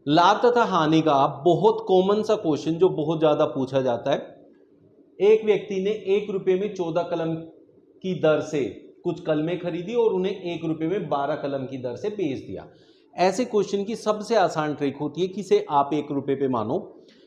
लाभ तथा हानि का बहुत कॉमन सा क्वेश्चन जो बहुत ज्यादा पूछा जाता है। एक व्यक्ति ने 1 रुपये में 14 कलम की दर से कुछ कलमें खरीदी और उन्हें 1 रुपये में 12 कलम की दर से बेच दिया। ऐसे क्वेश्चन की सबसे आसान ट्रिक होती है कि इसे आप 1 रुपये पे मानो।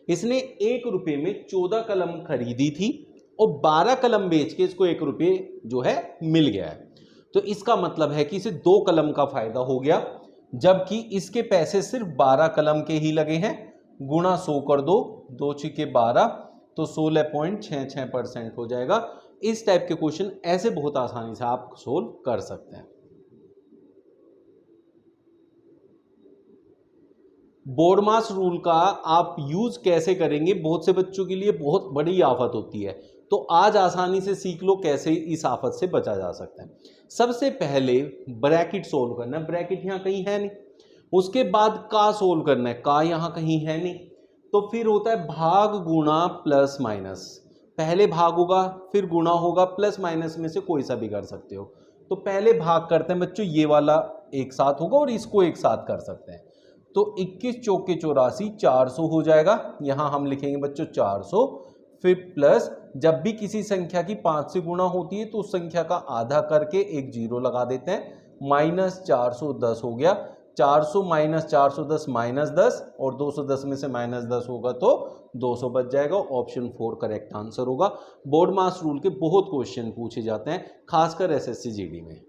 इसने 1 रुपये में 14 कलम खरीदी थी और 12 कलम बेच के इसको 1 रुपये जो है मिल गया है। तो इसका मतलब है कि इसे 2 कलम का फायदा हो गया, जबकि इसके पैसे सिर्फ 12 कलम के ही लगे हैं। गुणा 100 कर दो, 2 छिके 12, तो 16.66% हो जाएगा। इस टाइप के क्वेश्चन ऐसे बहुत आसानी से आप सोल्व कर सकते हैं। बोडमास रूल का आप यूज कैसे करेंगे, बहुत से बच्चों के लिए बहुत बड़ी आफत होती है, तो आज आसानी से सीख लो कैसे इस आफत से बचा जा सकता है। सबसे पहले ब्रैकेट सोल्व करना है, ब्रैकेट यहाँ कहीं है नहीं। उसके बाद का सोल्व करना है, का यहाँ कहीं है नहीं। तो फिर होता है भाग गुणा प्लस माइनस। पहले भाग होगा फिर गुणा होगा, प्लस माइनस में से कोई सा भी कर सकते हो। तो पहले भाग करते हैं बच्चों, ये वाला एक साथ होगा और इसको एक साथ कर सकते हैं। तो 21 चौके 84, 400 हो जाएगा। यहाँ हम लिखेंगे बच्चों 400, फिर प्लस जब भी किसी संख्या की 5 से गुणा होती है तो उस संख्या का आधा करके एक जीरो लगा देते हैं, माइनस 410 हो गया। 400 माइनस 410 माइनस 10, और 210 में से माइनस 10 होगा तो 200 बच जाएगा। ऑप्शन 4 करेक्ट आंसर होगा। बोडमास रूल के बहुत क्वेश्चन पूछे जाते हैं, खासकर एसएससी जीडी में।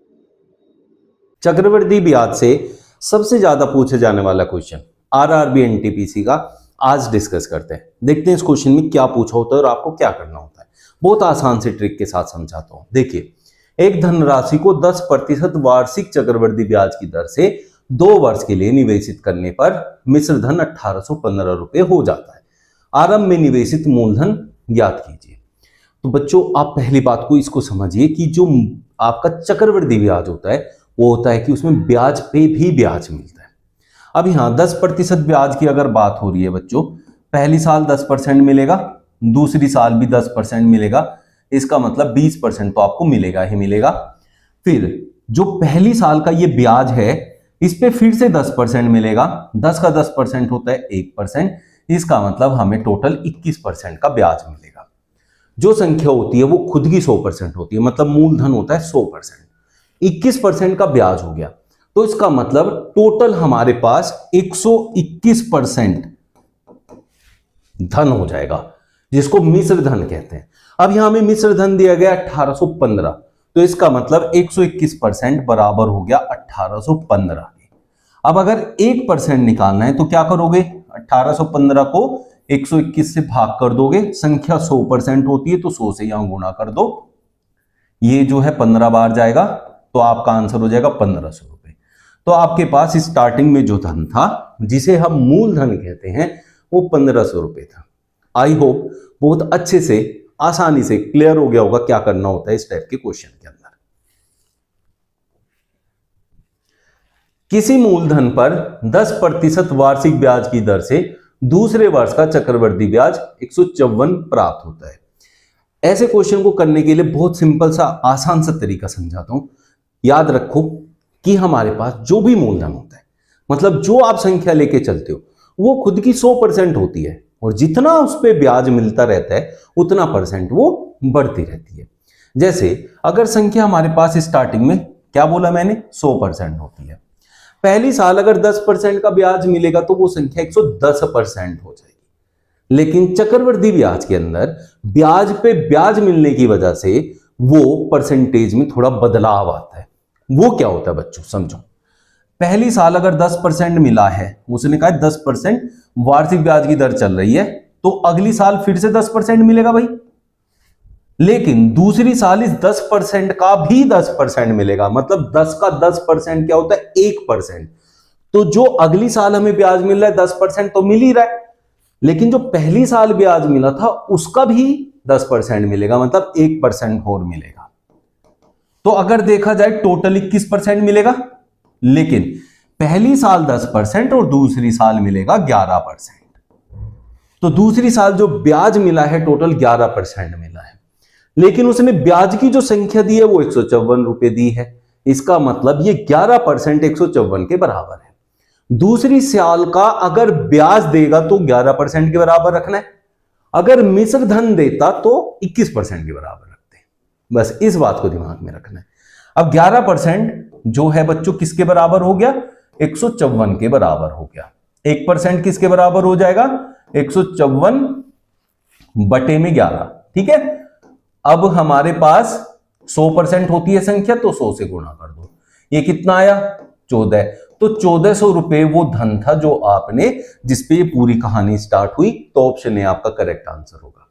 चक्रवृद्धि ब्याज से सबसे ज्यादा पूछे जाने वाला क्वेश्चन आरआरबी एनटीपीसी का आज डिस्कस करते हैं। देखते हैं इस क्वेश्चन में क्या पूछा होता है और आपको क्या करना होता है। बहुत आसान से ट्रिक के साथ समझाता हूं। देखिए, एक धनराशि को 10% वार्षिक चक्रवृद्धि ब्याज की दर से 2 वर्ष के लिए निवेशित करने पर मिश्र धन 1815 रुपए हो जाता है। आरंभ में निवेशित मूलधन ज्ञात कीजिए। तो बच्चों, आप पहली बात को इसको समझिए कि जो आपका चक्रवृद्धि ब्याज होता है वो होता है कि उसमें ब्याज पे भी ब्याज मिलता है। अब यहाँ 10% ब्याज की अगर बात हो रही है बच्चों, पहली साल 10% मिलेगा, दूसरी साल भी 10% मिलेगा, इसका मतलब 20% तो आपको मिलेगा ही मिलेगा। फिर जो पहली साल का ये ब्याज है इस पे फिर से 10% मिलेगा, 10 का 10% होता है 1%, इसका मतलब हमें टोटल 21% का ब्याज मिलेगा। जो संख्या होती है वो खुद की 100% होती है, मतलब मूलधन होता है 100%, 21% का ब्याज हो गया। तो इसका मतलब टोटल हमारे पास 121% धन हो जाएगा, जिसको मिश्र धन कहते हैं। अब यहां हमें मिश्र धन दिया गया 1815, तो इसका मतलब 121% बराबर हो गया 1815 के। अब अगर 1% निकालना है तो क्या करोगे, 1815 को 121 से भाग कर दोगे, संख्या 100% होती है तो 100 से यहां गुणा कर दो, ये जो है 15 बार जाएगा, तो आपका आंसर हो जाएगा 1500 रुपए। तो आपके पास स्टार्टिंग में जो धन था जिसे हम मूलधन कहते हैं वो 1500 रुपए था। आई होप बहुत अच्छे से आसानी से क्लियर हो गया होगा क्या करना होता है इस टाइप के क्वेश्चन के अंदर। किसी मूलधन पर 10% वार्षिक ब्याज की दर से दूसरे वर्ष का चक्रवृद्धि ब्याज 154 प्राप्त होता है। ऐसे क्वेश्चन को करने के लिए बहुत सिंपल सा आसान सा तरीका समझाता हूं। याद रखो कि हमारे पास जो भी मूलधन होता है, मतलब जो आप संख्या लेके चलते हो, वो खुद की 100% होती है, और जितना उस पर ब्याज मिलता रहता है उतना परसेंट वो बढ़ती रहती है। जैसे अगर संख्या हमारे पास स्टार्टिंग में क्या बोला मैंने, 100% होती है, पहली साल अगर 10% का ब्याज मिलेगा तो वो संख्या 110% हो जाएगी। लेकिन चक्रवृद्धि ब्याज के अंदर ब्याज पे ब्याज मिलने की वजह से वो परसेंटेज में थोड़ा बदलाव आता है। वो क्या होता है बच्चों, समझो। पहली साल अगर 10% मिला है, उसने कहा 10% वार्षिक ब्याज की दर चल रही है, तो अगली साल फिर से 10% मिलेगा भाई। लेकिन दूसरी साल इस 10% का भी 10% मिलेगा, मतलब 10 का 10% क्या होता है, 1%। तो जो अगली साल हमें ब्याज मिल रहा है 10% तो मिल ही रहा है, लेकिन जो पहली साल ब्याज मिला था उसका भी 10% मिलेगा, मतलब 1% और मिलेगा। तो अगर देखा जाए टोटल 21% मिलेगा, लेकिन पहली साल 10% और दूसरी साल मिलेगा 11%। तो दूसरी साल जो ब्याज मिला है टोटल 11% मिला है, लेकिन उसने ब्याज की जो संख्या दी है वो 154 रुपए दी है। इसका मतलब ये 11% 154 के बराबर है। दूसरी साल का अगर ब्याज देगा तो 11% के बराबर रखना है, अगर मिश्र धन देता तो 21% के बराबर रखते हैं। बस इस बात को दिमाग में रखना है। अब 11% जो है बच्चों किसके बराबर हो गया? 154 के बराबर हो गया। 1% किसके बराबर हो जाएगा? 154 बटे में 11। ठीक है, अब हमारे पास 100% होती है संख्या, तो 100 से गुणा कर दो। ये कितना आया? 14। तो 1400 रुपए वो धन था जो आपने, जिसपे ये पूरी कहानी स्टार्ट हुई। तो ऑप्शन ए आपका करेक्ट आंसर होगा।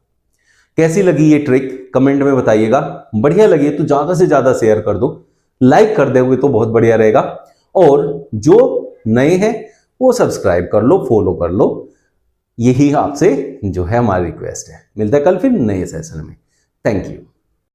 कैसी लगी ये ट्रिक कमेंट में बताइएगा। बढ़िया लगी तो ज्यादा से ज्यादा शेयर कर दो, लाइक कर दोगे तो बहुत बढ़िया रहेगा। और जो नए हैं वो सब्सक्राइब कर लो, फॉलो कर लो। यही आपसे जो है हमारी रिक्वेस्ट है। मिलता है कल फिर नए सेशन में। Thank you.